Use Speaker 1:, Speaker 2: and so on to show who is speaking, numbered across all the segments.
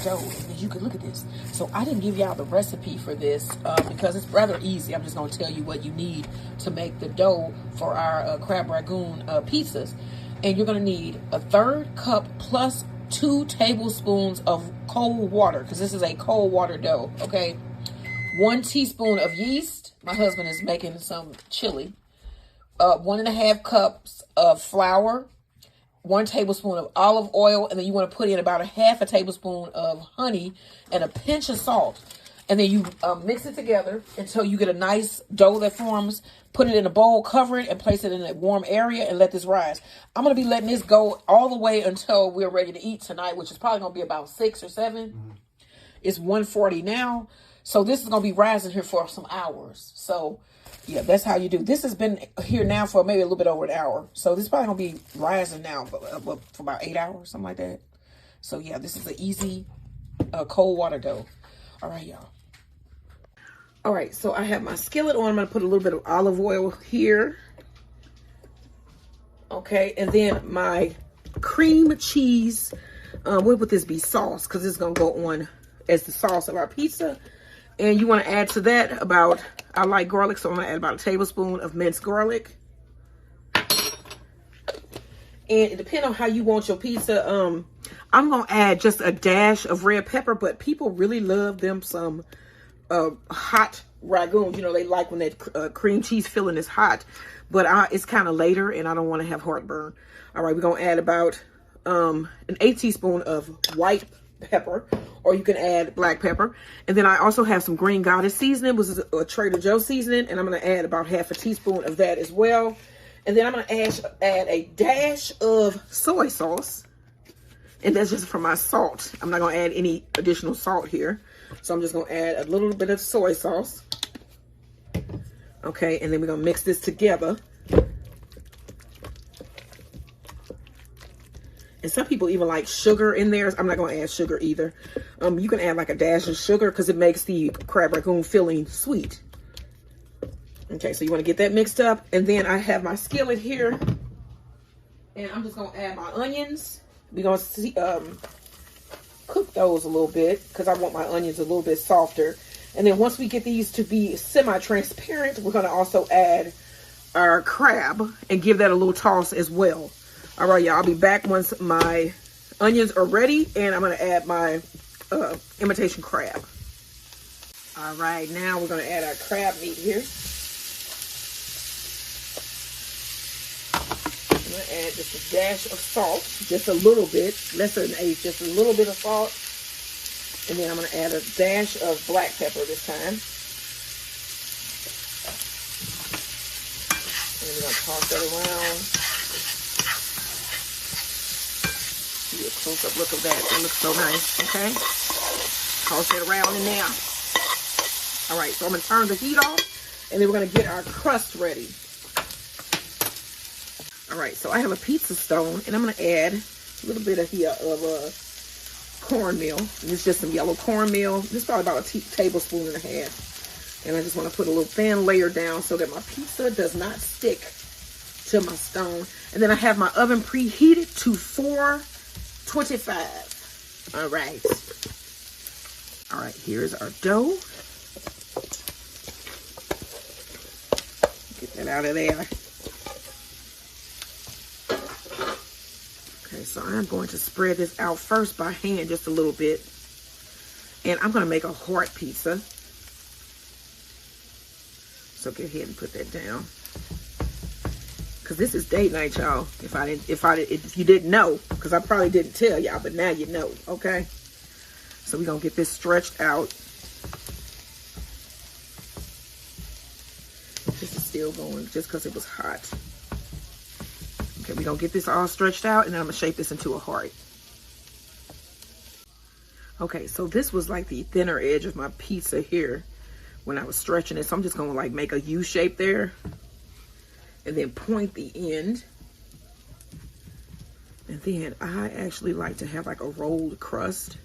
Speaker 1: dough. As you can look at this. So I didn't give y'all the recipe for this because it's rather easy. I'm just going to tell you what you need to make the dough for our crab Rangoon pizzas. And you're going to need a 1/3 cup plus 2 tablespoons of cold water, because this is a cold water dough, okay? 1 teaspoon of yeast. My husband is making some chili. 1.5 cups of flour. 1 tablespoon of olive oil, and then you want to put in about 1/2 tablespoon of honey and a pinch of salt. And then you mix it together until you get a nice dough that forms. Put it in a bowl, cover it, and place it in a warm area and let this rise. I'm going to be letting this go all the way until we're ready to eat tonight, which is probably going to be about 6 or 7. Mm-hmm. It's 1:40 now. So this is going to be rising here for some hours. So yeah, that's how you do. This has been here now for maybe a little bit over an hour. So this is probably going to be rising now for about 8 hours, something like that. So yeah, this is an easy cold water dough. All right, y'all. All right, so I have my skillet on. I'm going to put a little bit of olive oil here. Okay, and then my cream cheese. What would this be? Sauce, because it's going to go on as the sauce of our pizza. And you want to add to that about, I like garlic, so I'm going to add about 1 tablespoon of minced garlic. And it depends on how you want your pizza. I'm going to add just a dash of red pepper, but people really love them some hot Rangoon. You know, they like when that cream cheese filling is hot, but it's kind of later and I don't want to have heartburn. All right, we're going to add about an 1/8 teaspoon of white pepper, or you can add black pepper. And then I also have some Green Goddess seasoning, which is a Trader Joe's seasoning, and I'm going to add about 1/2 teaspoon of that as well. And then I'm going to add a dash of soy sauce, and that's just for my salt. I'm not going to add any additional salt here. So I'm just going to add a little bit of soy sauce. Okay, and then we're going to mix this together. And some people even like sugar in theirs. I'm not going to add sugar either. You can add like a dash of sugar because it makes the crab Rangoon filling sweet. Okay, so you want to get that mixed up. And then I have my skillet here. And I'm just going to add my onions. We're going to cook those a little bit because I want my onions a little bit softer. And then once we get these to be semi-transparent, we're going to also add our crab and give that a little toss as well. All right, y'all, I'll be back once my onions are ready, and I'm going to add my imitation crab. All right, now we're going to add our crab meat here. I'm going to add just a dash of salt, just a little bit, less than 1/8, just a little bit of salt. And then I'm going to add a dash of black pepper this time. And we're going to toss that around. See a close-up look of that. It looks so nice, okay? Toss that around in there. All right, so I'm going to turn the heat off, and then we're going to get our crust ready. All right, so I have a pizza stone, and I'm going to add a little bit of cornmeal. And it's just some yellow cornmeal. This is probably about a tablespoon and a half. And I just want to put a little thin layer down so that my pizza does not stick to my stone. And then I have my oven preheated to 425. All right. All right, here's our dough. Get that out of there. Okay, so I'm going to spread this out first by hand just a little bit. And I'm going to make a heart pizza. So go ahead and put that down. Because this is date night, y'all. If you didn't know, because I probably didn't tell y'all, but now you know, okay? So we're going to get this stretched out. This is still going just because it was hot. Okay, we're going to get this all stretched out, and then I'm going to shape this into a heart. Okay, so this was like the thinner edge of my pizza here when I was stretching it. So I'm just going to like make a U shape there and then point the end. And then I actually like to have like a rolled crust.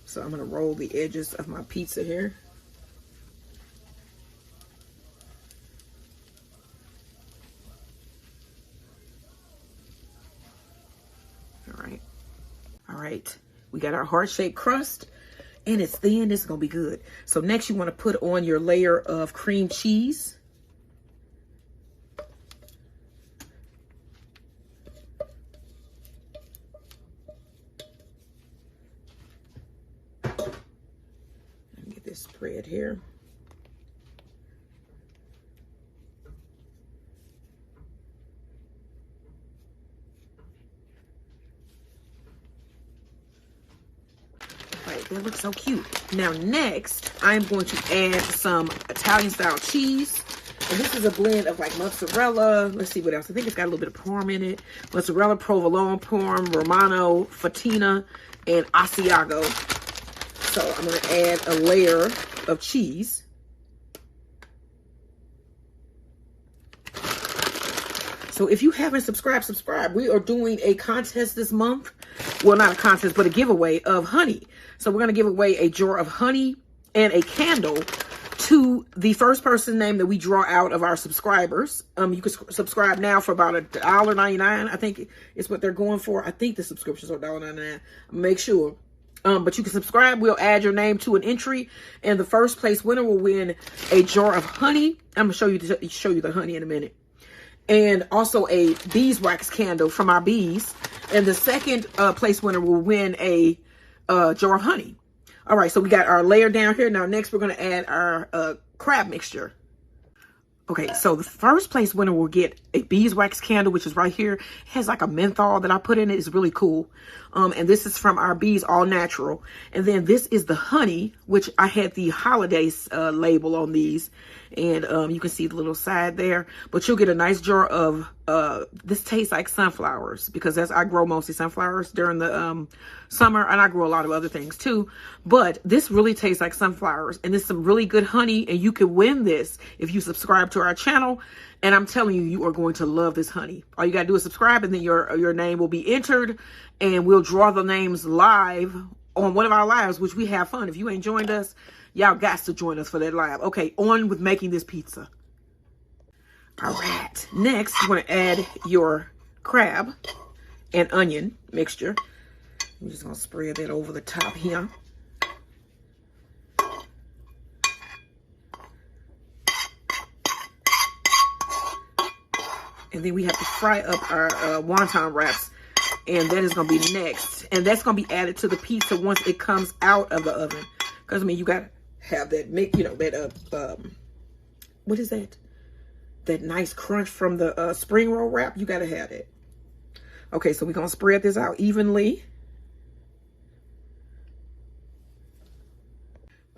Speaker 1: So I'm going to roll the edges of my pizza here. All right. We got our heart-shaped crust, and it's thin. This is going to be good. So next, you want to put on your layer of cream cheese. Let me get this spread here. That looks so cute. Now next, I'm going to add some Italian style cheese. And this is a blend of like mozzarella. Let's see what else. I think it's got a little bit of parm in it. Mozzarella, provolone, parm, romano, fatina, and Asiago. So I'm going to add a layer of cheese. So if you haven't subscribed, subscribe. We are doing a contest this month. Well, not a contest, but a giveaway of honey. So we're going to give away a jar of honey and a candle to the first person name that we draw out of our subscribers. You can subscribe now for about $1.99. I think it's what they're going for. I think the subscriptions are $1.99. Make sure. But you can subscribe. We'll add your name to an entry, and the first place winner will win a jar of honey. I'm going to show you the honey in a minute. And also a beeswax candle from our bees. And the second place winner will win a jar of honey. All right, so we got our layer down here. Now, next we're going to add our crab mixture. Okay, so the first place winner will get a beeswax candle, which is right here. It has like a menthol that I put in it. It's really cool. And this is from our bees, all natural. And then this is the honey, which I had the holidays label on these. And you can see the little side there. But you'll get a nice jar of, this tastes like sunflowers, because I grow mostly sunflowers during the summer. And I grow a lot of other things too. But this really tastes like sunflowers. And it's some really good honey. And you can win this if you subscribe to our channel. And I'm telling you, you are going to love this honey. All you got to do is subscribe, and then your name will be entered. And we'll draw the names live on one of our lives, which we have fun. If you ain't joined us, y'all got to join us for that live. Okay, on with making this pizza. All right. Next, you want to add your crab and onion mixture. I'm just going to spread that over the top here. And then we have to fry up our wonton wraps. And that is going to be next. And that's going to be added to the pizza once it comes out of the oven. Because, I mean, you got to have that, what is that? That nice crunch from the spring roll wrap. You got to have it. Okay, so we're going to spread this out evenly.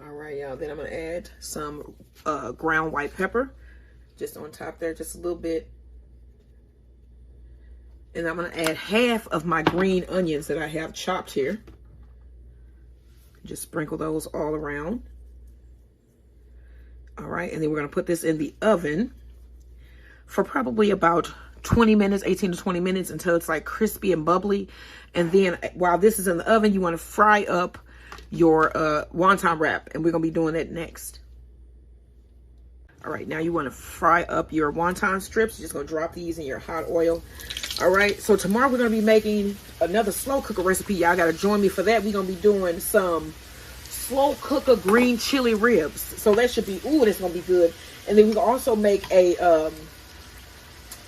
Speaker 1: All right, y'all. Then I'm going to add some ground white pepper. Just on top there, just a little bit. And I'm going to add half of my green onions that I have chopped here. Just sprinkle those all around. All right. And then we're going to put this in the oven for probably about 20 minutes, 18 to 20 minutes, until it's like crispy and bubbly. And then while this is in the oven, you want to fry up your wonton wrap. And we're going to be doing that next. All right. Now you want to fry up your wonton strips. You're just going to drop these in your hot oil. All right, so tomorrow we're going to be making another slow cooker recipe. Y'all got to join me for that. We're going to be doing some slow cooker green chili ribs. So that should be, ooh, that's going to be good. And then we can also make a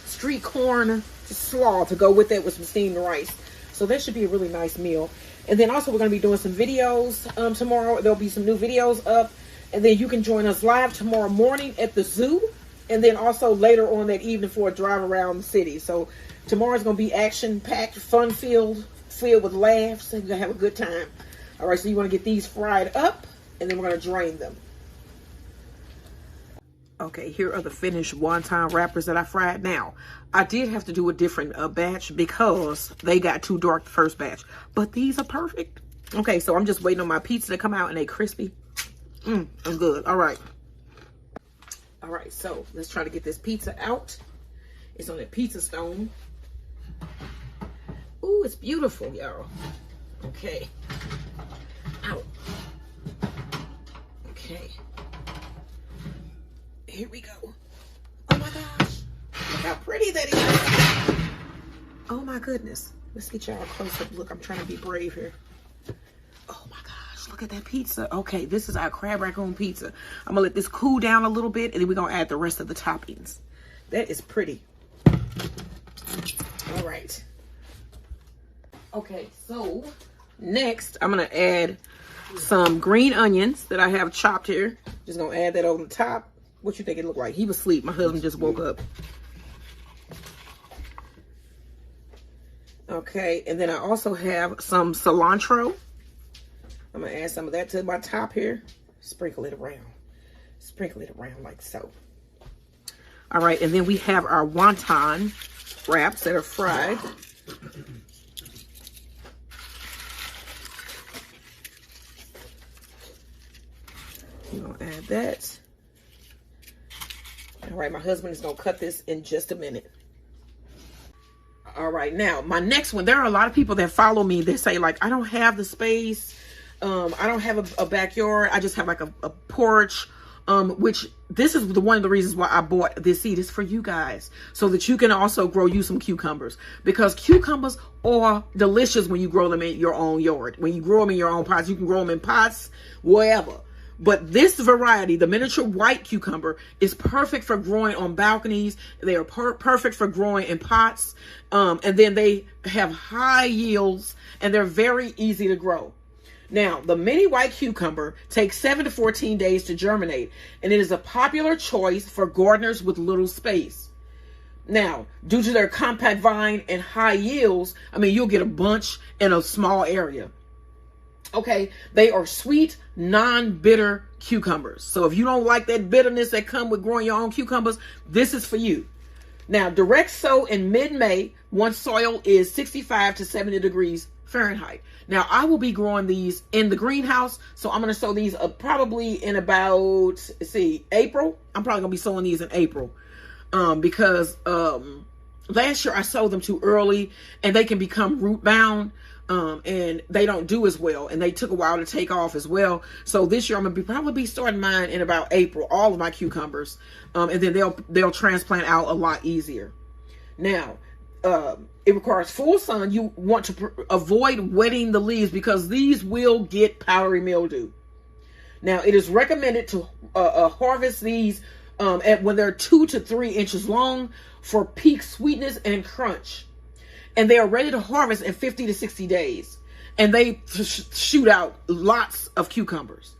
Speaker 1: street corn slaw to go with it with some steamed rice. So that should be a really nice meal. And then also we're going to be doing some videos tomorrow. There'll be some new videos up. And then you can join us live tomorrow morning at the zoo. And then also later on that evening for a drive around the city. So tomorrow's going to be action-packed, fun-filled, filled with laughs. And you're going to have a good time. All right, so you want to get these fried up, and then we're going to drain them. Okay, here are the finished wonton wrappers that I fried. Now, I did have to do a different batch because they got too dark the first batch. But these are perfect. Okay, so I'm just waiting on my pizza to come out, and they crispy. I'm good. All right. All right, so let's try to get this pizza out. It's on a pizza stone. Ooh, it's beautiful, y'all. Okay. Out. Okay. Here we go. Oh my gosh. Look how pretty that is. Oh my goodness. Let's get y'all a close-up look. I'm trying to be brave here. look at that pizza. Okay, this is our crab rangoon pizza. I'm gonna let this cool down a little bit, and then we're gonna add the rest of the toppings. That is pretty. All right. Okay, so next I'm gonna add some green onions that I have chopped here. Just gonna add that on the top. What you think it looked like? He was asleep. My husband just woke up. Okay, and then I also have some cilantro. I'm gonna add some of that to my top here. Sprinkle it around. Sprinkle it around like so. All right, and then we have our wonton wraps that are fried. I'm gonna add that. All right, my husband is gonna cut this in just a minute. All right, now my next one, there are a lot of people that follow me that say like, I don't have the space. I don't have a backyard. I just have like a porch, which this is one of the reasons why I bought this seed is for you guys, so that you can also grow you some cucumbers, because cucumbers are delicious when you grow them in your own yard. When you grow them in your own pots, you can grow them in pots, wherever. But this variety, the miniature white cucumber, is perfect for growing on balconies. They are perfect for growing in pots. And then they have high yields and they're very easy to grow. Now, the mini white cucumber takes 7 to 14 days to germinate, and it is a popular choice for gardeners with little space. Now, due to their compact vine and high yields, I mean, you'll get a bunch in a small area. Okay, they are sweet, non-bitter cucumbers. So if you don't like that bitterness that come with growing your own cucumbers, this is for you. Now, direct sow in mid-May once soil is 65 to 70 degrees Fahrenheit. Now, I will be growing these in the greenhouse, so I'm going to sow these probably in about, let's see, April. I'm probably going to be sowing these in April because last year I sowed them too early and they can become root bound. And they don't do as well, and they took a while to take off as well. So this year I'm gonna probably be starting mine in about April, all of my cucumbers, and then they'll transplant out a lot easier. Now, it requires full sun. You want to avoid wetting the leaves because these will get powdery mildew. Now, it is recommended to harvest these when they're 2 to 3 inches long for peak sweetness and crunch. And they are ready to harvest in 50 to 60 days. And they shoot out lots of cucumbers.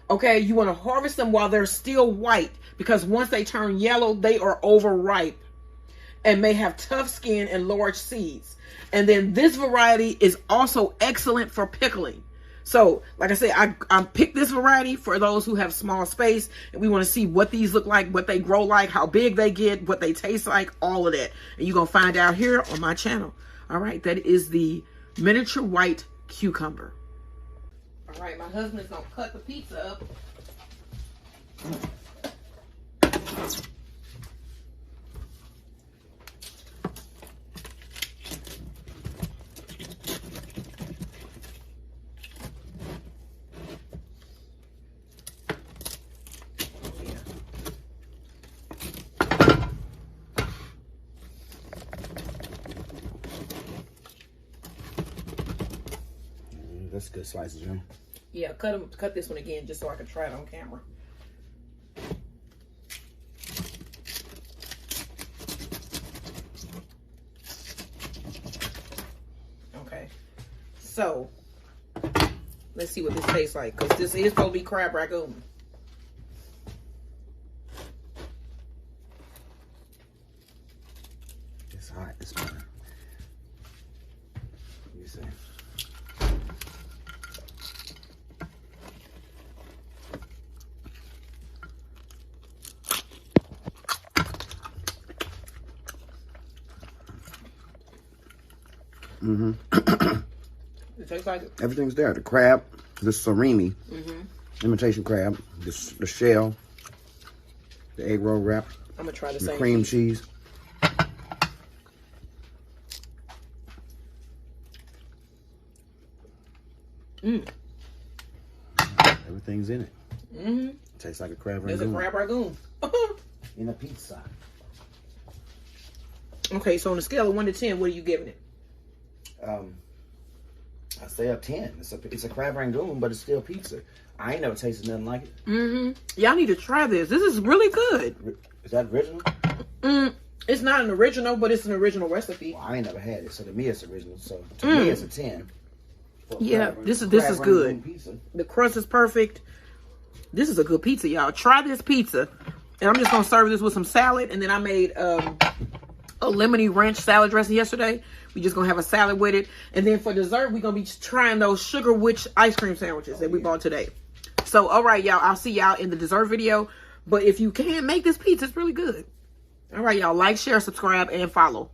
Speaker 1: Okay, you want to harvest them while they're still white, because once they turn yellow, they are overripe and may have tough skin and large seeds. And then this variety is also excellent for pickling. So, like I said, I picked this variety for those who have small space, and we want to see what these look like, what they grow like, how big they get, what they taste like, all of that. And you're going to find out here on my channel. All right, that is the miniature white cucumber. All right, my husband is going to cut the pizza up.
Speaker 2: That's good slices, Jim.
Speaker 1: Yeah, cut this one again just so I can try it on camera. Okay, so let's see what this tastes like, because this is supposed to be crab rangoon.
Speaker 2: It's hot. It's better. Let me see.
Speaker 1: It tastes like it.
Speaker 2: Everything's there. The crab, the surimi, imitation crab, the shell, the egg roll wrap.
Speaker 1: I'm gonna try the
Speaker 2: the
Speaker 1: same
Speaker 2: cream
Speaker 1: piece.
Speaker 2: cheese. Everything's in it. Tastes like a crab rangoon.
Speaker 1: It's a crab rangoon.
Speaker 2: In a pizza.
Speaker 1: Okay, so on a scale of 1 to 10, what are you giving it?
Speaker 2: I say a 10. It's a crab rangoon, but it's still pizza. I ain't never tasted nothing like it.
Speaker 1: Y'all need to try this. This is really good.
Speaker 2: Is that original?
Speaker 1: It's not an original, but it's an original recipe.
Speaker 2: Well, I ain't never had it, so to me it's original. So to me it's a 10.
Speaker 1: Yeah, this is good.
Speaker 2: Pizza.
Speaker 1: The crust is perfect. This is a good pizza, y'all. Try this pizza. And I'm just going to serve this with some salad. And then I made a lemony ranch salad dressing yesterday. We just going to have a salad with it. And then for dessert, we're going to be trying those Sugar Witch ice cream sandwiches that we bought today. So, all right, y'all. I'll see y'all in the dessert video. But if you can, make this pizza. It's really good. All right, y'all. Like, share, subscribe, and follow.